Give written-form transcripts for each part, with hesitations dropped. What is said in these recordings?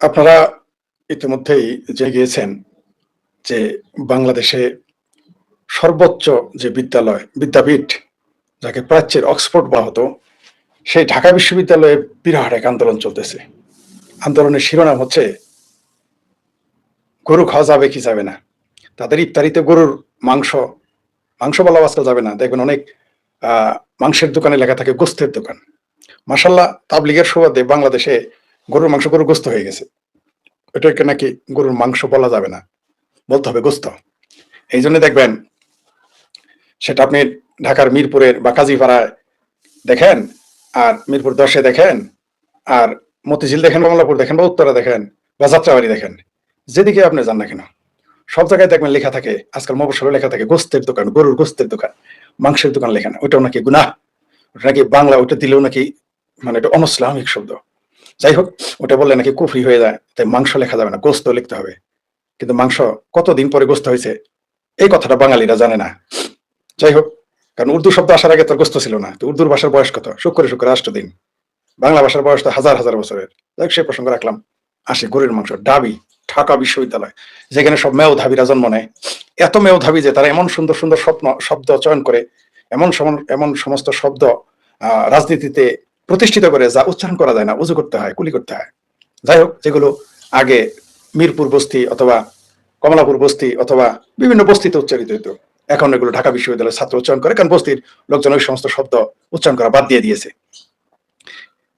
আপনারা ইতিমধ্যেই জেনে গিয়েছেন যে বাংলাদেশে সর্বোচ্চ যে বিদ্যাপীঠ যাকে প্রাচ্যের অক্সফোর্ড বলা হতো, সেই ঢাকা বিশ্ববিদ্যালয়ে বিরাট এক আন্দোলন চলতেছে। আন্দোলনের শিরোনাম হচ্ছে গরু খাওয়া যাবে কি যাবে না। তাদের ইফতারিতে গরুর মাংস মাংস বলা আজকাল যাবে না, দেখবেন অনেক মাংসের দোকানে লেখা থাকে গোস্তের দোকান। মাশাল্লাহ, তাবলিগের সুবাদে বাংলাদেশে গরুর মাংস গরু গোস্ত হয়ে গেছে। এটাকে নাকি গরুর মাংস বলা যাবে না, বলতে হবে গোস্ত। এই জন্য দেখবেন সেটা আপনি ঢাকার মিরপুরের বা কাজীপাড়ায় দেখেন, আর মিরপুর 10-এ দেখেন, আর মতিঝিল দেখেন, কমলাপুর দেখেন, বা উত্তরা দেখেন, বা যাত্রাবাড়ি দেখেন, যেদিকে আপনি যান না কেন, সব জায়গায় দেখবেন লেখা থাকে, আজকাল মফস্বলে লেখা থাকে গোস্তের দোকান, গরুর গোস্তের দোকান, মাংসের দোকান লেখা না। ওইটাও নাকি গুনাহ, ওটা নাকি বাংলা, ওটা দিলেও নাকি মানে এটা অনইসলামিক শব্দ। যাই হোক, ওটা বললে নাকি কুফরি হয়ে যায়, তাই মাংস লেখা যাবে না, গোস্ত লিখতে হবে। কিন্তু মাংস কতদিন পরে গোস্ত হয়েছে এই কথাটা বাঙালিরা জানে না। যাই হোক, কারণ উর্দু শব্দ আসার আগে তোর গোস্ত ছিল না, তো উর্দুর ভাষার বয়স কত? শুক্রে শুক্রে 8 দিন। বাংলা ভাষার বয়স তো হাজার হাজার বছরের। যাই হোক, সে প্রসঙ্গ রাখলাম। আসে গরুর মাংস, ডাবি, ঢাকা বিশ্ববিদ্যালয়, যেখানে সব মেধাবীরা জন্ম নেয়। এত মেধাবী যে তারা এমন সুন্দর সুন্দর শব্দ চয়ন করে, এমন সমস্ত শব্দ রাজনীতিতে প্রতিষ্ঠিত করে যা উচ্চারণ করা যায় না, উজু করতে হয়, কুলি করতে হয়। যাই হোক, যেগুলো আগে মিরপুর বস্তি অথবা কমলাপুর বস্তি অথবা বিভিন্ন বস্তিতে উচ্চারিত হইতো, এখন এগুলো ঢাকা বিশ্ববিদ্যালয়ের ছাত্র উচ্চারণ করে, কারণ বস্তির লোকজন ওই সমস্ত শব্দ উচ্চারণ করা বাদ দিয়ে দিয়েছে।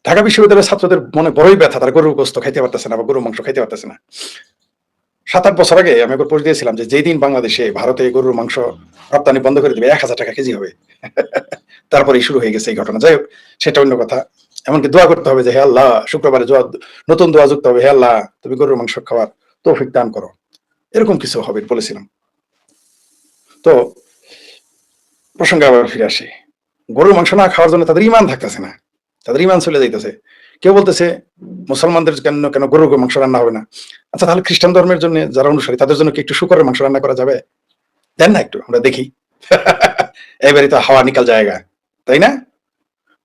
ঢাকা বিশ্ববিদ্যালয়ের ছাত্রদের মনে বড়ই ব্যথা, তারা গরুর গোস্ত খাইতে পারতেছে না বা গরুর মাংস খাইতে পারতেছে না। 7-8 বছর আগে আমি একবার পোস্ট দিয়েছিলাম যে যেই দিন বাংলাদেশে ভারতে গরুর মাংস রপ্তানি বন্ধ করে দেবে 1000 টাকা কেজি হবে। তারপরেই শুরু হয়ে গেছে এই ঘটনা। যাই হোক, সেটা অন্য কথা। এমনকি দোয়া করতে হবে যে হে আল্লাহ, শুক্রবারে নতুন দোয়া যুক্ত হবে, হে আল্লাহ তুমি গরুর মাংস খাওয়ার তৌফিক দান করো, এরকম কিছু হবে বলেছিলাম। তো প্রসঙ্গে আবার ফিরে আসি, গরুর মাংস না খাওয়ার জন্য তাদের ইমান থাকতেছে না, তাদের ইমান চলে যাইতেছে। কেউ বলতেছে মুসলমানদের কেন কেন গরুর মাংস রান্না হবে না? আচ্ছা, তাহলে খ্রিস্টান ধর্মের জন্য যারা অনুসারী তাদের জন্য কি একটু শুকরের মাংস রান্না করা যাবে? দেন না একটু, আমরা দেখি। এবারে তো হাওয়া নিকাল জায়গা, তাই না?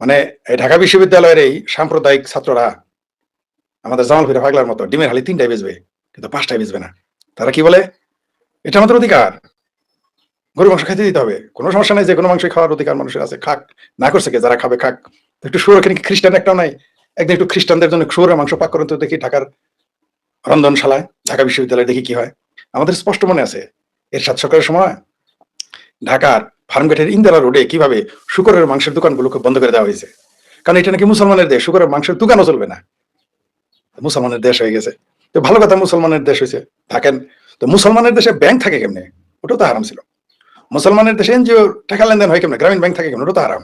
মানে এই ঢাকা বিশ্ববিদ্যালয়ের এই সাম্প্রদায়িক ছাত্ররা আমাদের জামালপুরে পাগলার মতো ডিমের হালি 3টায় বেচবে, কিন্তু 5টায় বেচবে না। তারা কি বলে, এটা আমাদের অধিকার, গরু মাংস খাইতে দিতে হবে, কোনো সমস্যা নাই, যে কোনো মাংস খাওয়ার অধিকার মানুষের আছে, খাক, না করছে কে, যারা খাবে খাক। একটু শুয়োর, এখানে খ্রিস্টান একটাও নাই, একদিন একটু খ্রিস্টানদের জন্য শুয়োরের মাংস পাক করেন তো দেখি ঢাকার রন্ধনশালায়, ঢাকা বিশ্ববিদ্যালয়ে দেখি কি হয়। আমাদের স্পষ্ট মনে আছে এরশাদ সরকারের সময় ঢাকার ফার্মগেটের ইন্দিরা রোডে কিভাবে শুকরের মাংসের দোকানগুলোকে বন্ধ করে দেওয়া হয়েছে, কারণ এটা নাকি মুসলমানের দেশ, শুকরের মাংসের দোকানও চলবে না। মুসলমানের দেশ হয়ে গেছে, তো ভালো কথা, মুসলমানের দেশ হয়েছে, থাকেন। তো মুসলমানের দেশে ব্যাংক থাকে কেমনে? ওটাও তো হারাম ছিল। মুসলমানের দেশে এনজিও টাকা লেনদেন হয় কেমনে? গ্রামীণ ব্যাংক থাকে কেমনে? ওটা তো হারাম।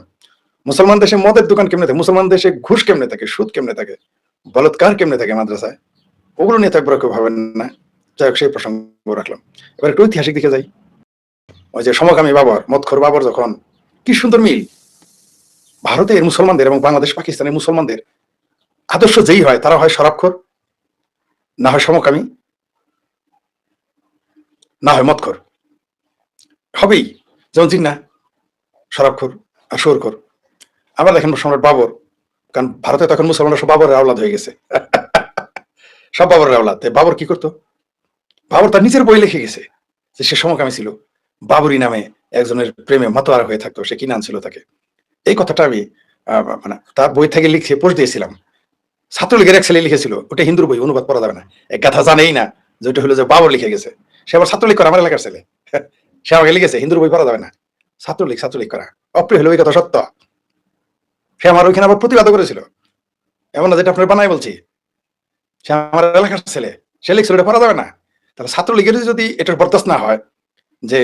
মুসলমান দেশে মদের দোকান কেমনে থাকে? মুসলমান দেশে ঘুষ কেমনে থাকে? সুদ কেমনে থাকে? বলৎকার কেমনে থাকে মাদ্রাসায়? ওগুলো নিয়ে তো একবার কেউ ভাবেন না। যাই হোক, সেই প্রসঙ্গ রাখলাম। এবার একটু ঐতিহাসিক দিকে যাই। ওই যে সমকামী বাবর, মদখোর বাবর, যখন কি সুন্দর মিল ভারতের মুসলমানদের এবং বাংলাদেশ পাকিস্তানের মুসলমানদের আদর্শ যেই হয়, তারা হয় শরাবখোর, না হয় সমকামী, না হয় মদখোর, হবেই। যেমন জিন্না শরাবখোর আর শুয়োরখোর। আবার দেখেন সম্রাট বাবর, কারণ ভারতে তখন মুসলমানরা সব বাবরের আওলাদ হয়ে গেছে। সব বাবরের আওলাদ। বাবর কি করতো? বাবর তার নিজের বই লিখে গেছে যে সে সমকামী ছিল, বাবরি নামে একজনের প্রেমে মাতোয়ারা হয়ে থাকতো, সে কি নাম ছিল তাকে। এই কথাটা আমি মানে তার বই থেকে লিখে পোস্ট দিয়েছিলাম। ছাত্রলীগের এক ছেলে লিখেছিল, ওটা হিন্দুর বই, অনুবাদ করা যাবে না, এক গাথা জানেই না যে ওটা হলো যে বাবর লিখে গেছে। সে আবার ছাত্রলীগ করা, আমার এলাকার ছেলে। সে আমাকে লিখেছে হিন্দুর বই পড়া যাবে না, ছাত্রলীগ করা অপ্রিয় হলো, ওই কথা সত্য। সে আমার ওইখানে আবার প্রতিবাদ করেছিল, এমন না যেটা আপনার বানাই বলছি। সে আমার এলাকার ছেলে, সে লিখছিল এটা পড়া যাবে না। তাহলে ছাত্রলীগের যদি এটার বরদাস্ত না হয় যে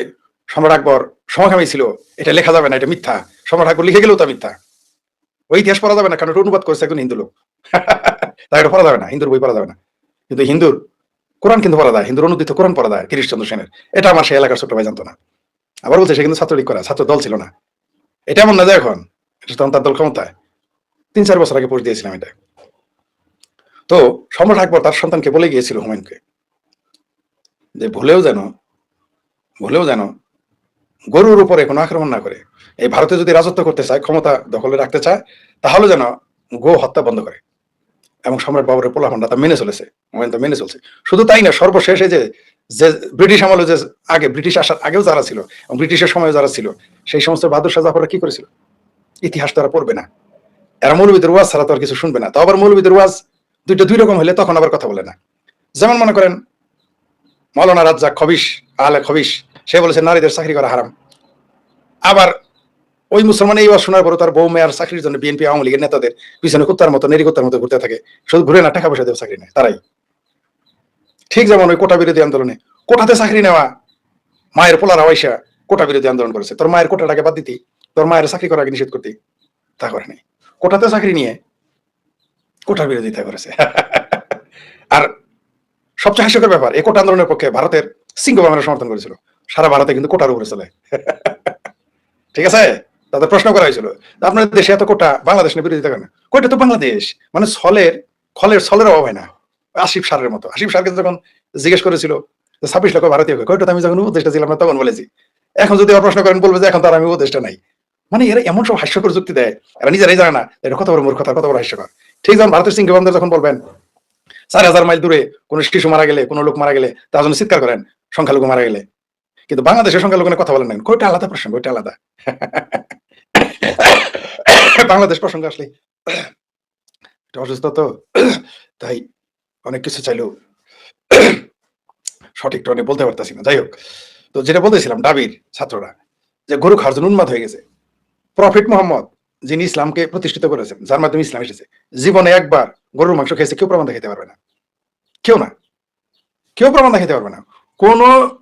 সম্রাট আকবর সমকামী ছিল, এটা লেখা যাবে না, এটা মিথ্যা, সম্রাট আকবর লিখে গেলেও তা মিথ্যা, ওই ইতিহাস পড়া যাবে না, কারণ এটা অনুবাদ করেছে একজন হিন্দু লোক। তাই এটা পড়া যাবে না, হিন্দুর বই পড়া যাবে না। কিন্তু হিন্দুর কোরআন কিন্তু পড়া যায়, হিন্দুর অনুদিত কোরআন পড়া যায় গিরিশচন্দ্র সেনের। এটা আমার সেই এলাকার ছোট ভাই জানতো না। আবার বলছে সে কিন্তু ছাত্রলীগ করা, ছাত্র দল ছিল না। এটা এমন না যে এখন, এটা তখন তার দল ক্ষমতায়। 3-4 বছর আগে পোস্ট দিয়েছিলাম এটা। তো সম্রাট আকবর তার সন্তানকে বলে গিয়েছিল হুমায়ুনকে যে ভুলেও যেন গরুর উপরে কোনো আক্রমণ না করে। এই ভারতে যদি রাজত্ব করতে চায়, ক্ষমতা দখলে রাখতে চায়, তাহলে যেন গো হত্যা বন্ধ করে। এবং সম্রাট বাবরের পোলাপানরা তা মেনে চলেছে, মেনে চলছে। শুধু তাই না, সর্বশেষ এই যে যে ব্রিটিশ আমলে যে আগে ব্রিটিশ আসার আগেও যারা ছিল এবং ব্রিটিশের সময় যারা ছিল, সেই সমস্ত বাহাদুর শাহ জাফররা কি করেছিল ইতিহাস তারা পড়বে না। এরা মৌলবীদের ওয়াজ ছাড়া তো আর কিছু শুনবে না। তো আবার মৌলবীদের ওয়াজ দুই রকম হলে তখন আবার কথা বলে না। যেমন মনে করেন মৌলানা রাজ্জাক খবিশ, আলে খবিশ, সে বলেছে নারীদের চাকরি করা হারাম। আবার ওই মুসলমান এই ওয়াজ শোনার পর তার বউ মেয়ার চাকরির জন্য বিএনপি আওয়ামী লীগের নেতাদের পিছনে কুত্তার মতো নেরি কুত্তার মতো ঘুরতে থাকে, শুধু ঘুরে না টাকা পয়সা দেওয়া চাকরি নেয় তারাই। ঠিক যেমন ওই কোটা বিরোধী আন্দোলনে কোটাতে চাকরি নেওয়া মায়ের পোলারা ওয়াইসা কোটা বিরোধী আন্দোলন করেছে। তোর মায়ের কোটাটাকে বাদ দিতি, তোর মায়ের চাকরি করাকে নিষেধ করতি, তা করে নাই। কোটাতে চাকরি নিয়ে কোটার বিরোধিতা করেছে। আর সবচেয়ে হাস্যকর ব্যাপার, এই কোটা আন্দোলনের পক্ষে ভারতের সিংহবামের সমর্থন করেছিল। সারা ভারতে কিন্তু কোটার উপরে চলে। ঠিক আছে, তাদের প্রশ্ন করা হয়েছিল আপনাদের দেশে এত কোটা, বাংলাদেশ নিয়ে বিরোধিতা করেন। কোটা তো বাংলাদেশ, মানে ছলের অভাব হয় না। আসিফ সারের মতো, আসিফ সারকে যখন জিজ্ঞেস করেছিল 26 লক্ষ ভারতীয় কোটা, আমি যখন উপদেষ্টা ছিলাম না তখন বলেছি। এখন যদি প্রশ্ন করেন বলবে যে এখন তার আমি উপদেষ্টা নাই। মানে এরা এমন সব হাস্যকর যুক্তি দেয়, এরা নিজেরাই জানে না এটা কত বড় মূর্খতা, কত বড় হাস্যকর। ঠিক যেমন ভারতের সিংহবামদের যখন বলবেন 4000 মাইল দূরে কোনো শিশু মারা গেলে, কোনো লোক মারা গেলে তার জন্য চিৎকার করেন সংখ্যালঘু মারা গেলে, কিন্তু বাংলাদেশের সংখ্যালঘু কথা বলেন না। ওইটা আলাদা প্রসঙ্গ, ওইটা আলাদা। বাংলাদেশ প্রসঙ্গ আসলে অসুস্থ তো, তাই অনেক কিছু চাইলেও সঠিক টনে বলতে পারতেছি না। যাই হোক, তো যেটা বলতেছিলাম, ডাবির ছাত্ররা যে গরু খাওয়ার জন্য উন্মাদ হয়ে গেছে। প্রফেট মোহাম্মদ যিনি ইসলামকে প্রতিষ্ঠিত করেছেন, যার মাধ্যমে ইসলাম এসেছে, জীবনে একবার গরুর মাংস খেয়েছে, কেউ প্রমাণ দেখাতে পারবে না। কেউ না, কেউ প্রমাণ দেখাতে পারবে না। কোন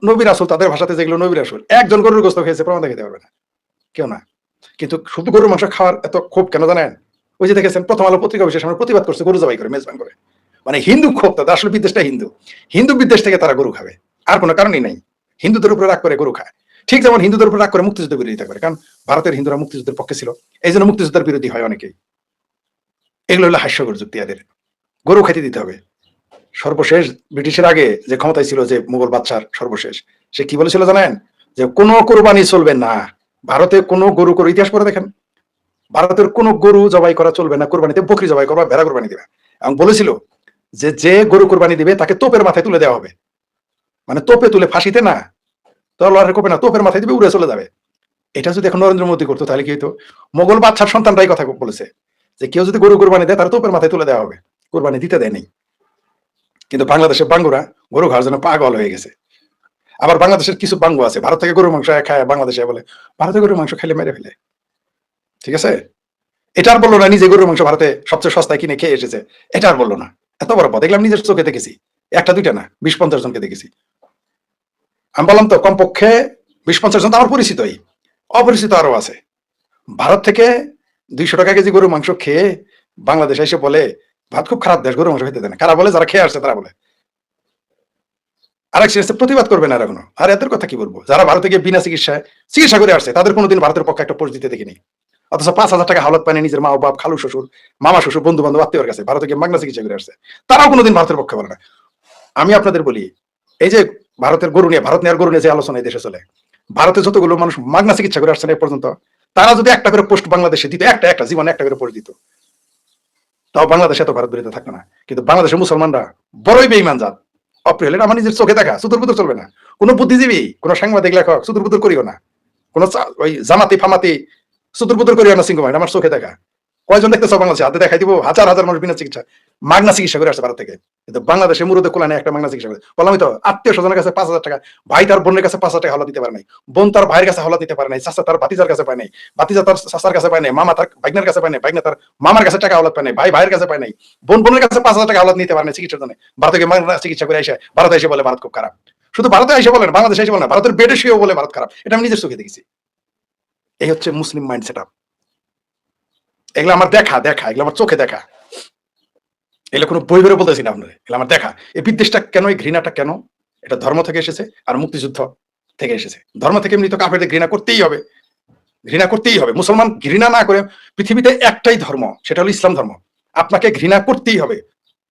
নবী রাসূল, তাদের ভাষাতে যেগুলো নবী রাসূল, একজন গরুর গোস্ত খেয়েছে প্রমাণ দেখাতে পারবে না, কেউ না। কিন্তু শুধু গরুর মাংস খাওয়ার এত ক্ষোভ কেন জানেন? ওই যে দেখেছেন প্রথম আলো পত্রিকা বিশেষ আমরা প্রতিবাদ করছে গরু জবাই করে, মেজবান করে। মানে হিন্দু ক্ষোভ, তাদের আসলে বিদ্বেষটা হিন্দু বিদ্বেষ থেকে তারা গরু খাবে, আর কোনো কারণই নাই। হিন্দুদের উপরে রাগ করে গরু খায়। ঠিক যেমন হিন্দুদের উপর রাগ করে মুক্তিযুদ্ধ বিরোধিতা করে, কারণ ভারতের হিন্দুরা মুক্তিযুদ্ধের পক্ষে ছিল, এই জন্য মুক্তিযুদ্ধের বিরোধী হয় অনেকেই। এগুলো হলো হাস্যকর যুক্তি এদের। গরু খাইতে দিতে হবে। সর্বশেষ ব্রিটিশের আগে যে ক্ষমতায় ছিল, যে মুঘল বাদশার সর্বশেষ, সে কি বলেছিল জানেন? যে কোনো কোরবানি চলবে না ভারতে, কোনো গরু ইতিহাস পড়ে দেখেন, ভারতের কোনো গরু জবাই করা চলবে না, কোরবানিতে বকরি জবাই করবা, ভেড়া কোরবানি দিবে। এবং বলেছিল যে যে গরু কোরবানি দিবে তাকে তোপের মাথায় তুলে দেওয়া হবে, মানে তোপে তুলে, ফাঁসিতে না, তলোয়ারের কোপে না, তোপের মাথায় দিবে, উড়ে চলে যাবে। এটা যদি এখন নরেন্দ্র মোদী করতো তাহলে কি হতো? মোগল বাদশার সন্তানরাই কথা বলেছে যে কেউ যদি গরু কোরবানি দেয় তার তোপের মাথায় তুলে দেওয়া হবে, কোরবানি দিতে দেয়নি। কিন্তু বাংলাদেশের বাঙ্গুরা গরু খাওয়ার জন্য পাগল হয়ে গেছে। আবার বাংলাদেশের কিছু বাঙ্গু আছে ভারত থেকে গরুর মাংস খায়, বাংলাদেশে বলে ভারতে গরুর মাংস খাইলে মেরে ফেলে। ঠিক আছে, এটা আর বললো না নিজে গরুর মাংস ভারতে সবচেয়ে সস্তায় কিনে খেয়ে এসেছে, এটা আর বললো না। এত বড় পথ, দেখলাম নিজের চোখে দেখেছি, একটা দুইটা না, 20-50 জনকে দেখেছি। আমি বললাম তো কমপক্ষে 20-50 জন তো আমার পরিচিতই, অপরিচিত আরো আছে। ভারত থেকে 200 টাকা কেজি গরুর মাংস খেয়ে বাংলাদেশে এসে বলে ভাত খুব খারাপ দেশ, গরুর মাংস খেতে দেয় না। কারা বলে? যারা খেয়ে আসছে তারা বলে। আরেক সিরিজে প্রতিবাদ করবে না এরা কোনো। আর এদের কথা কি বলবো? যারা ভারতে গিয়ে বিনা চিকিৎসা করে আসছে, তাদের কোনোদিন ভারতের পক্ষে একটা পোস্ট দিতে দেখিনি। অথচ 5,000 টাকা হাওলাত পায়নি নিজের মা বাপ, খালু শ্বশুর, মামা শ্বশুর, বন্ধু বান্ধব, আত্মীয়র কাছে ভারতে গিয়ে মাগনা চিকিৎসা করে আসছে, তারাও কোনোদিন ভারতের পক্ষে বলে না। আমি আপনাদের বলি, এই যে ভারতের গরু নিয়ে, ভারত নেওয়ার গরু নিয়ে যে আলোচনা এই দেশে চলে, ভারতে যতগুলো মানুষ মাগনা চিকিৎসা করে আসছে এ পর্যন্ত, তারা যদি একটা করে পোস্ট বাংলাদেশে দিত, একটা জীবনে একটা করে পোস্ট দিত, তাও বাংলাদেশে এত ভারত বিরোধী থাকতো না। কিন্তু বাংলাদেশের মুসলমানরা বড়ই বেঈমান জাত, অপ্রিয়। এটা আমার নিজের চোখে দেখা, সুদূর চলবে না। কোনো বুদ্ধিজীবী, কোনো সাংবাদিক, লেখক সুদূর করিও না, কোনো ওই জামাতি ফামাতি সুদূর করিও না। সিংহ আমার চোখে দেখা। কয়জন দেখতেছ বাংলাদেশে? হাতে দেখাই দিব, হাজার মানুষ বিনা চিকিৎসা মাগনা চিকিৎসা করে আসছে ভারত থেকে। কিন্তু বাংলাদেশে মুরুদে কোলা নেই একটা মাগনা চিকিৎসা করে। বললাম তো, আত্মীয় স্বজনের কাছে 5,000 টাকা, ভাই তার বোনের কাছে 5,000 টাকা হাওলা দিতে পারে নাই, বোন তার ভাইয়ের কাছে হাওলা দিতে পারে নাই, চাচা তার ভাতিজার কাছে পায় নাই, ভাতিজা তার চাচার কাছে পায় নাই, মামা তার ভাগ্নের কাছে পায় নাই, ভাগ্নে তার মামার কাছে টাকা হাওলাত পায় নাই, ভাই ভাইয়ের কাছে পায় নাই, বোনের কাছে 5,000 টাকা হাওলাত নিতে পারে নাই চিকিৎসার জন্য। ভারত থেকে মাগনা চিকিৎসা করে এসে ভারতে এসে বলে ভারত খুব খারাপ। শুধু ভারতে এসে বলেন, বাংলাদেশে এসে বলেন না, ভারতের বেডে শুয়েও বলে ভারত খারাপ। এটা আমি নিজের চোখে দেখেছি। এই হচ্ছে মুসলিম মাইন্ড সেট আপ। এগুলো আমার দেখা, এগুলো আমার চোখে দেখা। এগুলো কোনো বই বেরো বলতেছি না আপনাদের, এগুলো আমার দেখা। এই বিদ্বেষটা কেন, এই ঘৃণাটা কেন? এটা ধর্ম থেকে এসেছে আর মুক্তিযুদ্ধ থেকে এসেছে। ধর্ম থেকে এমনি তো কাফেরদের ঘৃণা করতেই হবে, মুসলমান ঘৃণা না করে, পৃথিবীতে একটাই ধর্ম, সেটা হলো ইসলাম ধর্ম। আপনাকে ঘৃণা করতেই হবে।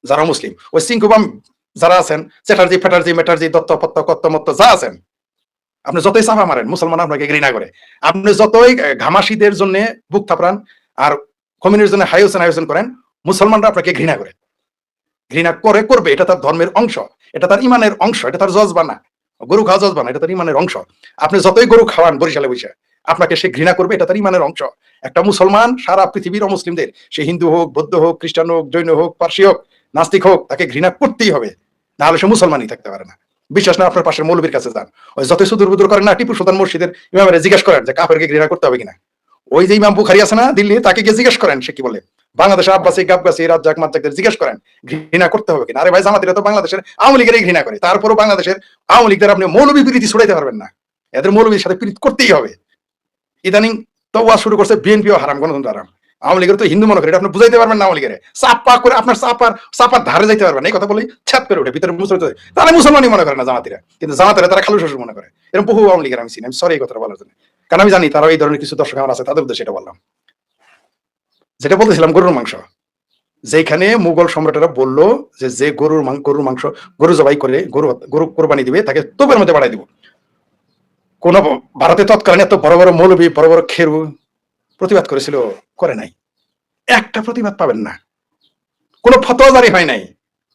যারা মুসলিম, ওই সিংকুবাম যারা আছেন, চ্যাটার্জি ফ্যাটার্জি মেটার্জি দত্ত পত্ত কত্তমত্ত যা আছেন, আপনি যতই চাপা মারেন, মুসলমান আপনাকে ঘৃণা করে। আপনি যতই ঘামাসিদের জন্য বুক থাপড়ান আর কমিউনির জন্য হাইওসেন করেন, মুসলমানরা আপনাকে ঘৃণা করে। ঘৃণা করবে, এটা তার ধর্মের অংশ, এটা তার ইমানের অংশ, এটা তার জজবা না। গরু খাওয়া জজবা না, এটা তার ইমানের অংশ। আপনি যতই গরু খাওয়ান বরিশালে বসে, আপনাকে সে ঘৃণা করবে, এটা তার ইমানের অংশ। একটা মুসলমান সারা পৃথিবীর অমুসলিমদের, সে হিন্দু হোক, বৌদ্ধ হোক, খ্রিস্টান হোক, জৈন হোক, পার্সি হোক, নাস্তিক হোক, তাকে ঘৃণা করতেই হবে, নাহলে সে মুসলমানই থাকতে পারে না। বিশ্বাস না আপনার পাশের মৌলবীর কাছে যান, ওই যতই সুদূর বুদুর করেন না, টিপু সুলতান মসজিদের ইমামের জিজ্ঞেস করেন যে কাফেরকে ঘৃণা করতে হবে কিনা। ওই যে ইমাম বুখারী আছে না দিল্লি, তাকে গিয়ে জিজ্ঞেস করেন সে কি বলে। বাংলাদেশের আব্বাসী গাবগাছি রাজ্জাক মাজ্জাকদের জিজ্ঞেস করেন ঘৃণা করতে হবে কিনা। আরে ভাই, জামাতিরা তো বাংলাদেশের আওয়ামী লীগেরই ঘৃণা করে, তারপরও বাংলাদেশের আওয়ামী লীগদের আপনি মৌলবী প্রীতি ছড়াইতে পারবেন না, এদের মৌলবীর সাথে প্রীতি করতেই হবে। ইদানিং তো ওয়াজ শুরু করছে বিএনপিও হারাম, গণতন্ত্র হারাম। আওয়ামী লীগের তো হিন্দু মনে করে, এটা আপনি বুঝাইতে পারবেন না। আওয়ামী লীগের চাপা করে আপনার চাপার ধারে যাইতে পারবেন না, এই কথা বলেই ছাপ করে ওঠে ভিতরে মুসলিম, তারা মুসলমানই মনে করে না জামাতিরা, কিন্তু জামাতিরা তারা খালু শ্বশুর মনে করে। এরকম বহু আওয়ামী লীগের আমি চিনি, আমি সরি এই কথাটা বলার জন্য, কারণ আমি জানি তারা এই ধরনের কিছু দর্শক আমার আছে, তাদের উদ্দেশ্যে এটা বললাম। যেটা বলতেছিলাম গরুর মাংস, যেখানে মুঘল সম্রাটেরা বললো যে গরুর মাংস গরু জবাই করে গরু কোরবানি দিবে, তাকে তোপের মধ্যে বাড়াই দিব। কোন ভারতে তৎকালীন এত বড় বড় মৌলবী, বড় বড় খেরু প্রতিবাদ করেছিল? করে নাই, একটা প্রতিবাদ পাবেন না, কোন ফতোয়া জারি হয় নাই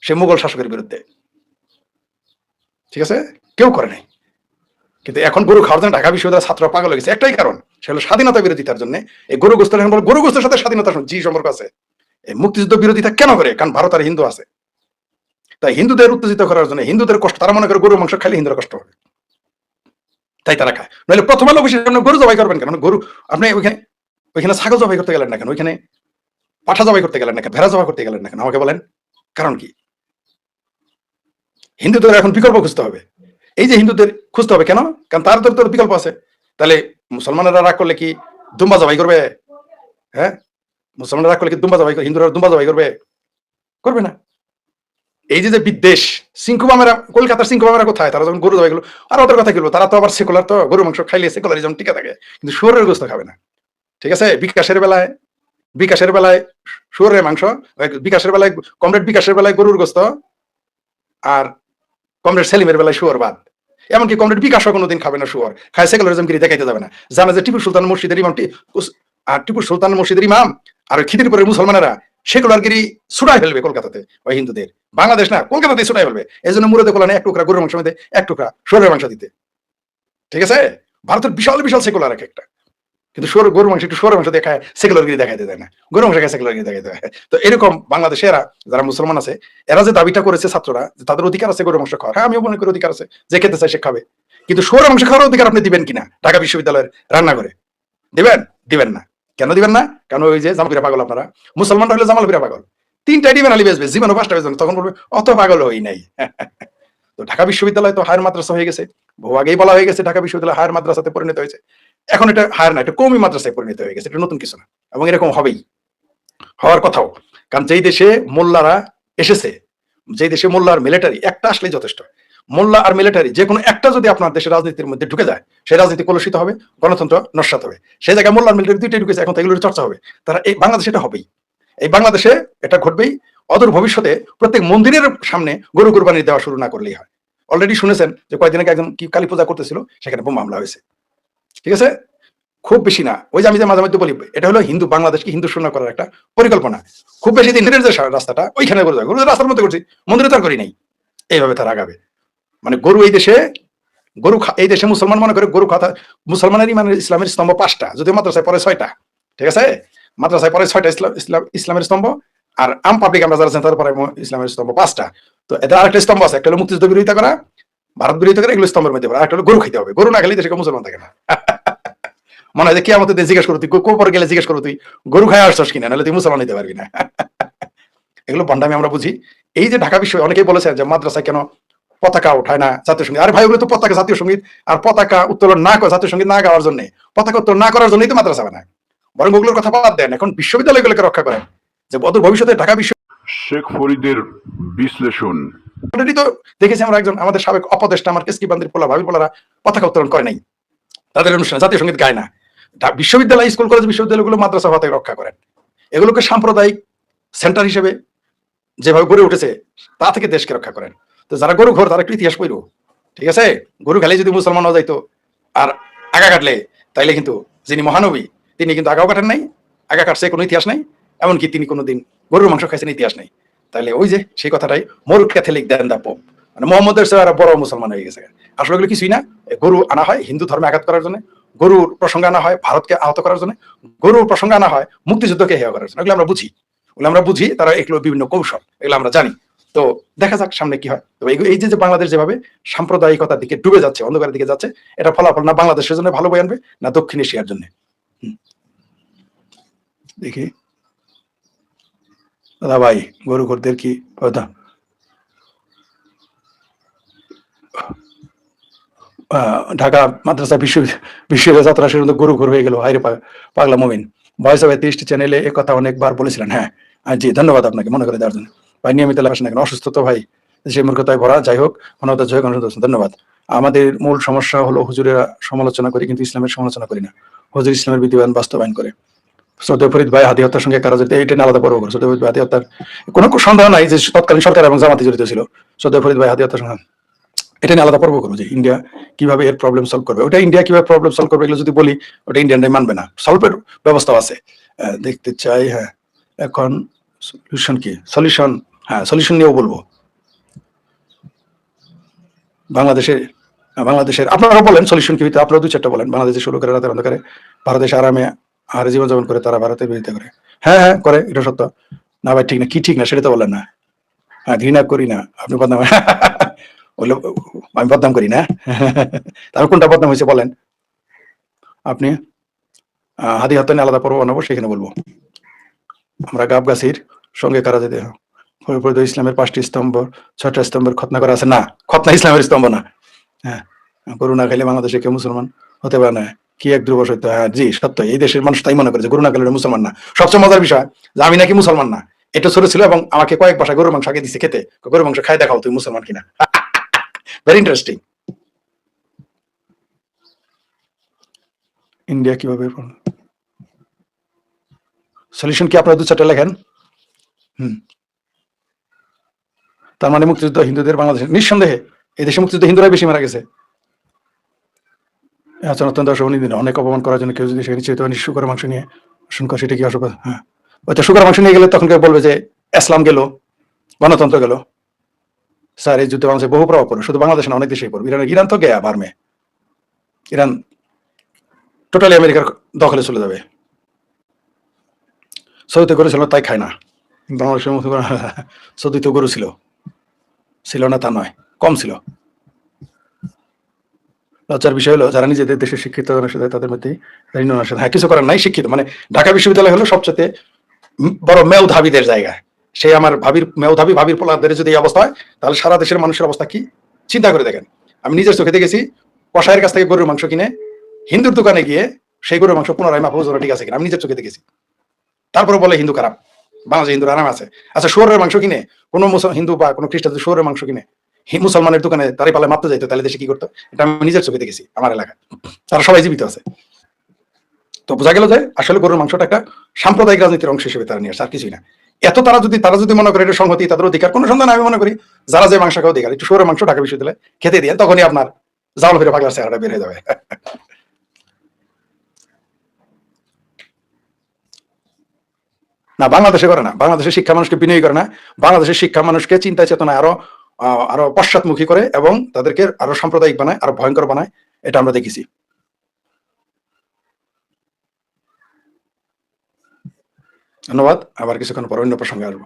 সে মুঘল শাসকের বিরুদ্ধে, ঠিক আছে, কেউ করে নাই। কিন্তু এখন গরু খাওয়ার জন্য ঢাকা বিশ্ববিদ্যালয়ের ছাত্র পাগল হয়ে গেছে, একটাই কারণ, সে হলো স্বাধীনতা বিরোধিতার জন্য। এই গরু গোস্ত, গরু গোস্তের সাথে স্বাধীনতার জি সম্পর্ক আছে। এই মুক্তিযুদ্ধ বিরোধিতা কেন করে? কারণ ভারত আর হিন্দু আছে, তাই হিন্দুদের উত্তেজিত করার জন্য, হিন্দুদের কষ্ট, তারা মনে করে গরুর মাংস খাইলে হিন্দুরা কষ্ট হবে, তাই তারা খায়। নইলে প্রথম আলো অফিসে গরু জবাই করবেন কেন? গরু আপনি ওইখানে ছাগল জবাই করতে গেলেন না কেন? ওইখানে পাঠা জবাই করতে গেলেন না কেন? ভেড়া জবাই করতে গেলেন না কেন? আমাকে বলেন কারণ কি? হিন্দুদের এখন বিকল্প খুঁজতে হবে। এই যে হিন্দুদের খুঁজতে হবে কেন? কারণ তাদের তো বিকল্প আছে। তাহলে মুসলমানেরা রাগ করলে কি দুম্বা জবাই করবে? হ্যাঁ, মুসলমানরা রাগ করলে কি দুম্বা জবাই করবে? হিন্দুরা দুম্বা জবাই করবে? করবে না। এই যে বিদ্বেষ, সিংকুবামেরা, কলকাতার সিংকুবামেরা কোথায়? তারা যখন গরু জবাই করলো, আর ওদের কথা বলবো, তারা তো আবার সেকুলার, তো গরু মাংস খাইলে সেকুলারিজম টিকে থাকে, কিন্তু শুয়োরের গোস্ত খাবে না, ঠিক আছে। বিকাশের বেলায় শুয়োরের মাংস, বিকাশের বেলায় কমরেড বিকাশের বেলায় গরুর গোস্ত, আর কমরেড সেলিমের বেলায় শুয়োর বাদ। এমনকি কমরেড বিকাশও কোনোদিন খাবে না শুয়োর, খায় সেকুলারিজম গিরি দেখাইতে যাবে না। জানে যে টিপু সুলতান মসজিদের ইমাম আর খিদিরপুরের মুসলমানেরা সেকুলারগিরি ছুড়াই ফেলবে কলকাতাতে, ওই হিন্দুদের, বাংলাদেশ না কলকাতাতে ছুড়াই ফেলবে। এই জন্য মুরাদে কোলানে এক টুকরা গরুর মাংস মধ্যে এক টুকরা শুয়োরের মাংস দিতে, ঠিক আছে। ভারতের বিশাল বিশাল সেকুলার এক একটা, কিন্তু গরুর মাংস একটু শুয়োরের মাংস দেখায় সেকুলারগিরি দেখাইতে দেয় না, গরুর মাংস খায় সেকুলারগিরি দেখাইতে হয়। তো এরকম বাংলাদেশে এরা যারা মুসলমান আছে, এরা যে দাবিটা করেছে ছাত্ররা, যে তাদের অধিকার আছে গরুর মাংস খাওয়ার, হ্যাঁ আমিও মনে করি অধিকার আছে, যে খেতে চায় সে খাবে, কিন্তু শুয়োরের মাংস খাওয়ার অধিকার আপনি দিবেন কিনা ঢাকা বিশ্ববিদ্যালয়ের রান্নাঘরে? দিবেন না। কেন দিবেন না? কারণ ওই যে জামালপুরা পাগল আপনারা, মুসলমানরা হলে জামালপুরা পাগল, 3টা ডিমের আলী বেচবে, জীবনে 5টা বেচবেন, তখন বলবে অত পাগল হই নাই। তো ঢাকা বিশ্ববিদ্যালয় তো হায়ার মাদ্রাসা হয়ে গেছে, বহু আগেই বলা হয়ে গেছে ঢাকা বিশ্ববিদ্যালয় হায়ার মাদ্রাসাতে পরিণত হয়েছে। এখন এটা হায়ার না, এটা কওমি মাদ্রাসায় পরিণত হয়ে গেছে, এটা নতুন কিছু না, এবং এরকম হবেই, হওয়ার কথাও। কারণ যেই দেশে মোল্লারা এসেছে, যেই দেশে মোল্লা আর মিলিটারি একটা আসলেই যথেষ্ট। মোল্লা আর মিলিটারি যে কোনো একটা যদি আপনার দেশের রাজনীতির মধ্যে ঢুকে যায়, সেই রাজনীতি কলুষিত হবে, গণতন্ত্র নস্যাৎ হবে। সেই জায়গায় মোল্লা আর মিলিটারি দুইটাই ঢুকেছে, এখন তো এগুলোর চর্চা হবে। তারা এই বাংলাদেশে এটা হবেই, এই বাংলাদেশে এটা ঘটবেই। অদূর ভবিষ্যতে প্রত্যেক মন্দিরের সামনে গরু কুরবানি দেওয়া শুরু না করলেই হয়। অলরেডি শুনেছেন যে কয়েকদিন আগে একজন কি কালী পূজা করতেছিল, সেখানে বোমা হামলা হয়েছে, ঠিক আছে। খুব বেশি না, ওই যে আমি যে মাঝে মধ্যে বলি, এটা হলো বাংলাদেশকে হিন্দু শূন্য করার একটা পরিকল্পনা। খুব বেশি দিনের যে রাস্তাটা, ওইখানে গরু রাস্তার মধ্যে করছি, মন্দিরে তো আর করি নাই। এইভাবে তারা আগাবে। মানে গরু এই দেশে মুসলমান মনে করে গরু খাতা, মুসলমানের ইমানের ইসলামের স্তম্ভ 5টা, যদিও মাদ্রাসায় পরে 6টা, ঠিক আছে। মাদ্রাসায় পরে 6টা ইসলামের স্তম্ভ, আর আম পাবলিক আমরা যারা আছেন তাদের পরে ইসলামের স্তম্ভ 5টা। তো এদের আরেকটা স্তম্ভ আছে, একটা হলো মুক্তিযুদ্ধ বিরোধিতা করা, ভারত বিরোধিতা করা, এগুলো স্তম্ভের মধ্যে পড়ে। আরেকটা হলো গরু খাইতে হবে, গরু না খেলে দেশে মুসলমান থাকে না। মনে হয় যে কি আমাদের জিজ্ঞেস করো, তুই কোপর গেলে জিজ্ঞেস করো তুই গরু খায় আসছস কিনা, নাহলে তুই মুসলমান হইতে পারবি না। এগুলো ভণ্ডামি আমরা বুঝি। এই যে ঢাকা বিশ্ব, অনেকেই বলেছেন যে মাদ্রাসায় কেন পতাকা উঠায় না জাতীয় সঙ্গীত? আরে ভাই, ওগুলো তো পতাকা জাতীয় সঙ্গীত, আর পতাকা উত্তোলন না করে, জাতীয় সঙ্গীত না গাওয়ার জন্য, পতাকা উত্তোলন না করার জন্যই তো মাদ্রাসা বানায়। বরং ওগুলোর কথা বাদ দেন, এখন বিশ্ববিদ্যালয়গুলোকে রক্ষা করেন, যে অদূর ভবিষ্যতে ঢাকা বিশ্ব। শেখ ফরিদের বিশ্লেষণ। অলরেডি তো দেখেছি আমরা, একজন আমাদের সাবেক অপদেষ্টা, আমার কেসকি বান্দির পোলা, ভাবি পোলারা পতাকা উত্তোলন করে নাই, তাদের অনুষ্ঠানে জাতীয় সঙ্গীত গায় না। বিশ্ববিদ্যালয়, স্কুল কলেজ, বিশ্ববিদ্যালয়গুলো মাদ্রাসা হতে রক্ষা করেন, এগুলোকে সাম্প্রদায়িক সেন্টার হিসেবে যেভাবে গড়ে উঠেছে তা থেকে দেশকে রক্ষা করেন। তো যারা গরু ঘর, তারা একটু ইতিহাস পড়ো, ঠিক আছে। গরু খেলে যদি মুসলমান হয়ে যাইতো আর আগা কাটলে, তাইলে কিন্তু যিনি মহানবী তিনি কিন্তু আগাও কাটেন নাই, আগা কাটছে কোনো ইতিহাস নাই, এমনকি তিনি কোনোদিন গরুর মাংস খাইছেন ইতিহাস নাই। তাহলে ওই যে সেই কথাটাই, মোর ক্যাথলিক দেন দা পোপ, মানে মোহাম্মদের চেয়ে আরো বড় মুসলমান হয়ে গেছে। আসলে এগুলো কিছুই না, গরু আনা হয় হিন্দু ধর্মে আঘাত করার জন্য, গরুর প্রসঙ্গ আনা হয় ভারতকে আহত করার জন্য, গরুর প্রসঙ্গ আনা হয় মুক্তিযুদ্ধকে হেয় করার জন্য। এগুলো আমরা বুঝি, তারা এগুলো বিভিন্ন কৌশল, এগুলো আমরা জানি। তো দেখা যাক সামনে কি হয়। তো এই যে বাংলাদেশ যেভাবে সাম্প্রদায়িকতার দিকে ডুবে যাচ্ছে, অন্ধকারের দিকে যাচ্ছে, এটা ফলাফল না বাংলাদেশের জন্য ভালো বই আনবে না দক্ষিণ এশিয়ার জন্য। দেখি দাদা ভাই, গরু খোরদের কি কথা? ঢাকা মাদ্রাসা বিশ্ববিদ্যালয় যাত্রা শুরু গরু ঘর হয়ে গেল, হাইরে পাগলা মমিন। ভয়েস অফ এথিস্ট চ্যানেলে এ কথা অনেকবার বলেছিলেন। হ্যাঁ জি, ধন্যবাদ আপনাকে মনে করে দেওয়ার জন্য। ভাই নিয়মিত আসেন এখন, অসুস্থ তো ভাই, সে মূর্খতায় ভরা। যাই হোক, মানবতা জয় গণতন্ত্র, ধন্যবাদ। আমাদের মূল সমস্যা হলো হুজুরেরা সমালোচনা করি কিন্তু ইসলামের সমালোচনা করি না। হুজুর ইসলামের বিধিবিধান বাস্তবায়ন করে। সৌদি ফরিদ ভাই হাদি হত্যার সঙ্গে কারা জড়িত, এটা নিয়ে আলাদা পর্ব করে। সৌদি ফরিদ ভাই হাদি হত্যার কোনো সন্দেহ নাই যে তৎকালীন সরকার এবং জামাতি জড়িত ছিল। সৌদি ফরিদ ভাই হাদি হত্যার সঙ্গে এটা নিয়ে আলাদা পর্ব করবো যে ইন্ডিয়া কিভাবে এর প্রবলেম সলভ করবে। ওটা ইন্ডিয়া কিভাবে প্রবলেম সলভ করবে এগুলো যদি বলি, ওটা ইন্ডিয়ানরাই মানবে না। সলভের ব্যবস্থাও আছে, দেখতে চাই। হ্যাঁ, এখন সলিউশন কি? সলিউশন, হ্যাঁ সলিউশন নিয়েও বলবো। বাংলাদেশের আপনারা বলেন সলিউশন কি হইতে, আপনারা দু চারটা বলেন। বাংলাদেশে শুরু করে রাতের অন্ধকারে ভারতের আরামে আর জীবনযাপন করে তারা ভারতের বিরোধিতা করে। হ্যাঁ হ্যাঁ করে, এটা সত্য। না ভাই ঠিক না, কি ঠিক না সেটা তো বলেন না। হ্যাঁ ঘৃণা করি না, আপনি বদনাম বললে আমি বদনাম করি না। তারপর কোনটা বদনাম হয়েছে বলেন আপনি। হাদি হত্যা নিয়ে আলাদা পর্ব বানাবো, সেখানে বলবো। আমরা গাবগাছির সঙ্গে কারা যেতে ইসলামের 5টি স্তম্ভ 6টা স্তম্ভের খতনা করা আছে না, খতনা ইসলামের স্তম্ভ না। হ্যাঁ, গরু না খাইলে বাংলাদেশে কেউ মুসলমান হতে পারে না, কি এক ধ্রুব সত্য। হ্যাঁ জি সত্য, এই দেশের মানুষ তাই মনে করে যে গরু না খেলে মুসলমান না। সবচেয়ে মজার বিষয় যে আমি নাকি মুসলমান না, এটা ছোট ছিল এবং আমাকে কয়েক বাসায় গরুর মাংস আগে দিচ্ছে খেতে, গরুর মাংস খাই দেখাও তুই মুসলমান কিনা। Very interesting. ইন্ডিয়া কিভাবে সলিউশন কি আপনারা দু চারটা লেখেন। তার মানে মুক্তিযুদ্ধ হিন্দুদের বাংলাদেশে নিঃসন্দেহে এই দেশে মুক্তিযুদ্ধ হিন্দুরাই বেশি মারা গেছে। আচরণ অত্যন্ত অশোভনীয় দিন, অনেক অপমান করার জন্য কেউ যদি সেখানে চেয়ে নিঃস্ব করে মাংস নিয়ে শুনকর, সেটা কি অশোভ? হ্যাঁ, ওইটা শুকর মাংস নিয়ে গেলে তখন কেউ বলবে যে ইসলাম গেল, গণতন্ত্র গেল। স্যার এই যুদ্ধে বাংলাদেশে বহু প্রভাব পড়বে, শুধু বাংলাদেশে না অনেক দেশেই পড়বে। ইরান তো গেয়া বার্মে, ইরান টোটালি আমেরিকার দখলে চলে যাবে। সৌদিতে গরু ছিল তাই খায় না, বাংলাদেশের মতো সৌদিতে গরু ছিল না তা নয়, কম ছিল। লজ্জার বিষয় হলো যারা নিজেদের দেশের শিক্ষিত তাদের মধ্যে হ্যাঁ কিছু করার নাই। শিক্ষিত মানে ঢাকা বিশ্ববিদ্যালয় হলো সবচেয়ে বড় মেধাবীদের জায়গা। সে আমার ভাবির পোলাদের যদি এই অবস্থা হয়, তাহলে সারা দেশের মানুষের অবস্থা কি চিন্তা করে দেখেন। আমি নিজের চোখে দেখেছি, কসাইয়ের কাছ থেকে গরুর মাংস কিনে হিন্দুর দোকানে গিয়ে সেই গরুর মাংস পুনরায় মাপা ওজন ঠিক আছে কিনা আমি নিজের চোখে দেখেছি। তারপরে বলে হিন্দু খারাপ, বাংলাদেশে হিন্দুর আরাম আছে। আচ্ছা শুয়োরের মাংস কিনে কোনো হিন্দু বা কোনো খ্রিস্টান শুয়োরের মাংস কিনে মুসলমানের দোকানে দাঁড়িয়ে পালে মাপতে যাইতো, তাহলে দেশে কি করতো? এটা আমি নিজের চোখে দেখেছি আমার এলাকায়। তারা সবাই জীবিত আছে। তো বোঝা গেল যে আসলে গরুর মাংসটা একটা সাম্প্রদায়িক রাজনীতির অংশ হিসেবে তারা নিয়ে আসে, আর কিছুই না। এত তারা যদি মনে করে এটা সংহতি, তাদের অধিকার, কোনো সন্ধান আমি মনে করি যারা যে মাংস খাওয়া অধিকার, একটু শুয়োরের মাংস ঢাকা বিশ্ববিদ্যালয়ে খেতে দিয়ে তখনই আপনার জাল ফিরে পাগলার চেহারাটা বের হয়ে যাবে। না বাংলাদেশে করে না, বাংলাদেশের শিক্ষা মানুষকে বিনয়ী করে না, বাংলাদেশের শিক্ষা মানুষকে চিন্তা চেতনায় আরো পশ্চাৎমুখী করে এবং তাদেরকে আরো সাম্প্রদায়িক বানায়, আরো ভয়ঙ্কর বানায়। এটা আমরা দেখেছি। ধন্যবাদ, আবার কিছুক্ষণ পর অন্য প্রসঙ্গে আসবো।